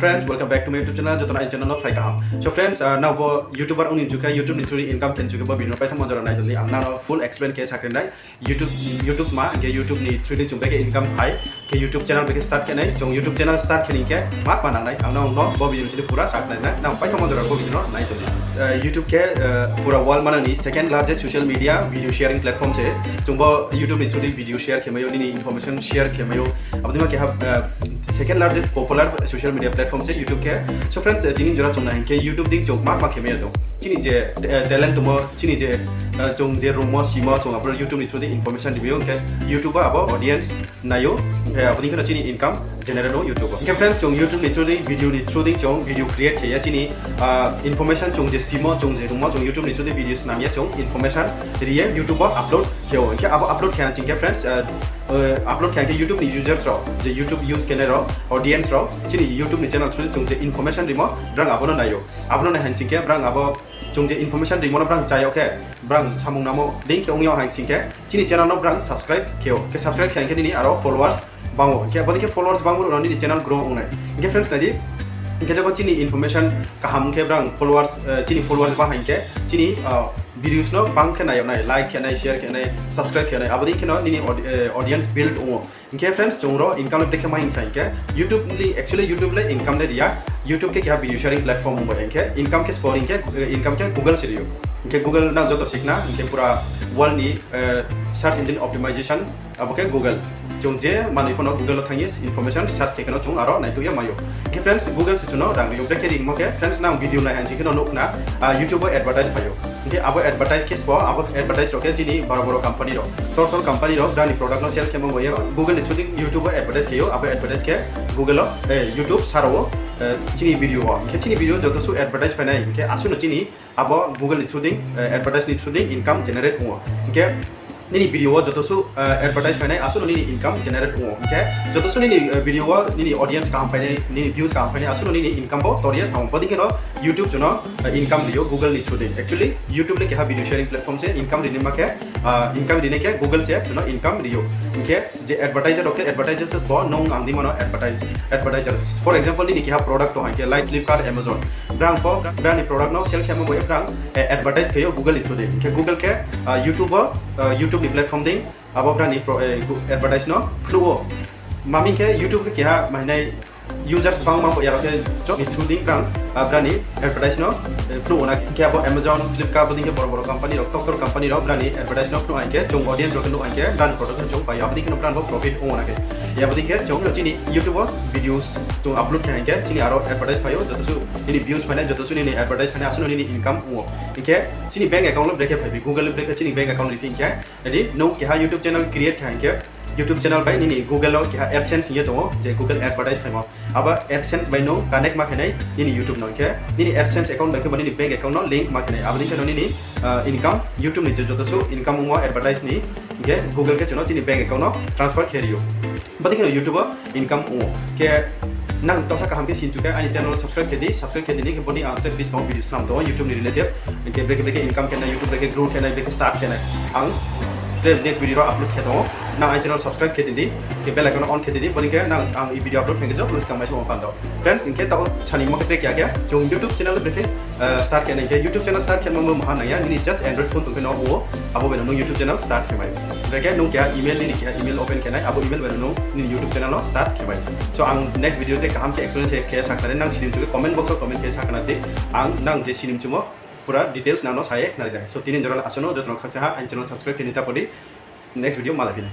friends, welcome back to my YouTube channel. Jotona channel of Flycam. So friends, now for YouTuber unin juga YouTube ni through income can juga video pai thamon jara nai jodi amna full explain ke sakren nai YouTube ma ke YouTube ni through ni jumpe ke income hai ke YouTube channel ke start ke nai jong YouTube channel start ke ni ke mak mana nai amna no bo video ni pura sakren nai now pai thamon jara bo video nai jodi YouTube ke pura world mana ni second largest social media video sharing platform che jumbo YouTube ni through video share ke mayo ni information share ke mayo abdima ke second largest popular social media platform से YouTube के so friends जिन जरा चुना है कि YouTube दिख joke mark mark में तो चिनी जे talent तुम चिनी जे जों जे रोमो सीमा जों अपना YouTube नि थ्रू information दिबियो के YouTube अब audience नायो अपनी के चिनी income generate हो YouTube के friends जों YouTube नि थ्रू video नि थ्रू जों video create किया चिनी information जों जे सीमा जों जे रोमो जों YouTube नि थ्रू videos नामिया जों information रिये YouTube upload किया हो के अब upload किया चिंके friends upload किया के YouTube नि users रो जे YouTube use के रो audience रो चिनी YouTube नि channel through जों जे information रिमो ब्रांग अब ना नायो अब ना हंसिंग के ब्रांग अब जों जे information रिमो ना ब्रांग चाहिए ओके ब्रांग सामुंग नामो link के उंगियो हंसिंग के चिनी channel नो ब्रांग subscribe कियो के subscribe किया के नि आरो followers बांगो के बदि के followers बांगो रो नि channel grow उंगने के friends नदी इनके जब चिनी information कहम के ब्रांग followers चिनी followers बाहाइन के चिनी videos नो बांग के नायो नाय like के नाय share के नाय subscribe के नाय अब देखिए ना निनी audience build उंगो इनके friends जोंरो income ले देखे माइन साइन के YouTube ले actually YouTube ले income ले दिया YouTube के क्या video sharing platform उंगो इनके income के scoring के income के Google से लियो इनके Google ना जो तो सीखना इनके पूरा world नी search engine optimization अब के Google जों जे माने को Google थांगे information search के कनो जों आरो नाय तो ये मायो इनके friends Google से चुनो रंग यो ब्रेक रिंग मके friends ना video नाय हंसी के नो ना YouTube advertise पायो इनके अब advertise के स्पो अब advertise रोके जिनी बड़ो कंपनी रो टोटल कंपनी रो दानी प्रोडक्ट नो सेल के मो ये Google ने छुदी YouTube advertise के यो अब advertise के Google YouTube सारो चिनी वीडियो के चिनी वीडियो जो तो सु advertise पने के आसु न चिनी अब Google ने छुदी advertise ने छुदी income generate हो के निनी वीडियो जो तो सु advertise पने आसु न निनी income generate हो के जो तो सु निनी वीडियो निनी audience काम पने निनी views काम पने आसु न निनी income बो तोरिया थाउ बदि के नो YouTube जो नो income लियो Google ने छुदी actually YouTube ले के video sharing platform से income रिने मा के income रिने के Google से जो नो income लियो के जे advertiser ओके advertiser से बो नो आंदी मनो advertiser for example निनी के product तो है के like Flipkart Amazon brand को brand product नो sell के मो brand advertise के Google ने छुदी के Google के YouTube नि platform दे अब brand नि advertise नो फ्लो मामी के YouTube के क्या महीने users बांग मां यार के जो इंक्लूडिंग ब्रांड एडवर्टाइज नो फ्लो ना क्या अब Amazon Flipkart बदिंग के बड़ कंपनी रो टॉप कंपनी रो ब्रांड एडवर्टाइज नो फ्लो आके जो ऑडियंस रो नो आके ब्रांड प्रोडक्ट जो पाई अब दिख ब्रांड प्रॉफिट हो ना के या बदिंग के जो चिनी YouTube वीडियोस तो अपलोड के आके चिनी आरो एडवर्टाइज पायो जतसु चिनी व्यूज पने जतसु नि एडवर्टाइज पने आसु नि इनकम हो के चिनी बैंक अकाउंट ब्रेक पाई Google ब्रेक चिनी बैंक अकाउंट रिथिंग के यदि नो के YouTube चैनल क्रिएट के YouTube channel by ni Google lo ke AdSense ye to je Google advertise phai mo aba AdSense by no connect ma khenai ni YouTube no ke ni AdSense account ba ke bani bank account no link ma khenai abani chano ni income YouTube ni jo to so income mo advertise ni ke Google ke chano ni bank account no transfer kheriyo bani ke YouTube income mo ke nang to sa ka hamke sin juga ani channel subscribe ke di ke bani after this mau videos nam to YouTube ni related ke break income ke na YouTube break grow ke na break start ke na ang next video upload ke to na ai channel subscribe ke di ke bell icon on ke di bani ke na ang i video upload ke jo plus kamai so pan do friends inke ta chani mo ke kya jo YouTube channel break start ke na ke YouTube channel start ke mo mahan ya ni just Android phone to ke no wo abo be no YouTube channel start ke mai break no kya email ni kya email open ke na abo email be no ni YouTube channel no start ke mai so ang next video te kaham ke experience ke sakare nang sinim tu comment box comment ke sakana te ang nang je sinim chumo पूरा details नानो साये नारिदा सो तीन जरा आसनो जो तनो खचा हा channel subscribe के निता पड़ी नेक्स्ट वीडियो माला भी